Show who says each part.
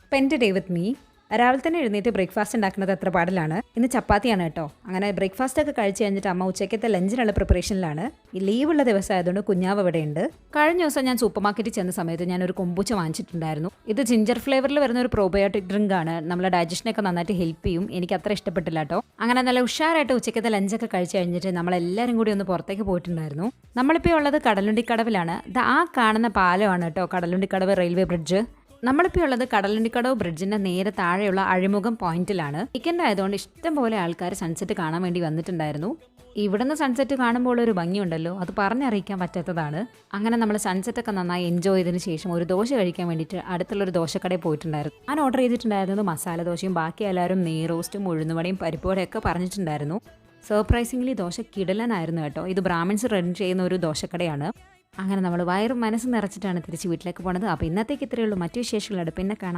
Speaker 1: Spend day with me. രാവിലെ തന്നെ എഴുന്നേറ്റ് ബ്രേക്ക്ഫാസ്റ്റ് ഉണ്ടാക്കുന്നത് അത്ര പാടിലാണ്. ഇന്ന് ചപ്പാത്തിയാണ് കേട്ടോ. അങ്ങനെ ബ്രേക്ക്ഫാസ്റ്റ് ഒക്കെ കഴിച്ച് കഴിഞ്ഞിട്ട് അമ്മ ഉച്ചയ്ക്കത്തെ ലഞ്ചിനുള്ള പ്രിപ്പറേഷനിലാണ്. ഈ ലീവുള്ള ദിവസം ആയതുകൊണ്ട് കുഞ്ഞാവ് ഇവിടെ ഉണ്ട്. കഴിഞ്ഞ ദിവസം ഞാൻ സൂപ്പർ മാർക്കറ്റിൽ ചെന്ന സമയത്ത് ഞാൻ ഒരു കൊമ്പൂച്ച വാങ്ങിച്ചിട്ടുണ്ടായിരുന്നു. ഇത് ജിഞ്ചർ ഫ്ലേവറിൽ വരുന്ന ഒരു പ്രോബയോട്ടിക് ഡ്രിങ്ക് ആണ്. നമ്മളെ ഡൈജഷനൊക്കെ നന്നായിട്ട് ഹെൽപ്പ് ചെയ്യും. എനിക്ക് അത്ര ഇഷ്ടപ്പെട്ടില്ല കേട്ടോ. അങ്ങനെ നല്ല ഉഷാറായിട്ട് ഉച്ചയ്ക്കത്തെ ലഞ്ചൊക്കെ കഴിച്ച് കഴിഞ്ഞിട്ട് നമ്മളെല്ലാവരും കൂടി ഒന്ന് പുറത്തേക്ക് പോയിട്ടുണ്ടായിരുന്നു. നമ്മളിപ്പോൾ ഉള്ളത് കടലുണ്ടിക്കടവിലാണ്. ആ കാണുന്ന പാലമാണ് കേട്ടോ കടലുണ്ടിക്കടവ് റെയിൽവേ ബ്രിഡ്ജ്. നമ്മളിപ്പോൾ ഉള്ളത് കടലുണ്ടിക്കടവ് ബ്രിഡ്ജിന്റെ നേരെ താഴെയുള്ള അഴിമുഖം പോയിന്റിലാണ്. വീക്കെൻഡ് ആയതുകൊണ്ട് ഇഷ്ടംപോലെ ആൾക്കാർ സൺസെറ്റ് കാണാൻ വേണ്ടി വന്നിട്ടുണ്ടായിരുന്നു. ഇവിടുന്ന് സൺസെറ്റ് കാണുമ്പോൾ ഒരു ഭംഗിയുണ്ടല്ലോ, അത് പറഞ്ഞറിയിക്കാൻ പറ്റാത്തതാണ്. അങ്ങനെ നമ്മൾ സൺസെറ്റ് ഒക്കെ നന്നായി എൻജോയ് ചെയ്തതിന് ശേഷം ഒരു ദോശ കഴിക്കാൻ വേണ്ടിയിട്ട് അടുത്തുള്ളൊരു ദോശക്കടയിൽ പോയിട്ടുണ്ടായിരുന്നു. ഞാൻ ഓർഡർ ചെയ്തിട്ടുണ്ടായിരുന്നത് മസാല ദോശയും ബാക്കി എല്ലാവരും നെയ്റോസ്റ്റും ഉഴുന്നുവടയും പരിപ്പുവടയൊക്കെ പറഞ്ഞിട്ടുണ്ടായിരുന്നു. സർപ്രൈസിംഗ്ലി ദോശ കിടലനായിരുന്നു കേട്ടോ. ഇത് ബ്രാഹ്മിൻസ് റൺ ചെയ്യുന്ന ഒരു ദോശക്കടയാണ്. അങ്ങനെ നമ്മൾ വയറും മനസ്സും നിറച്ചിട്ടാണ് തിരിച്ച് വീട്ടിലേക്ക് പോണത്. അപ്പോൾ ഇന്നത്തേക്ക് ഇത്രയേ ഉള്ളൂ. മറ്റു വിശേഷങ്ങളോട് പിന്നെ കാണാം.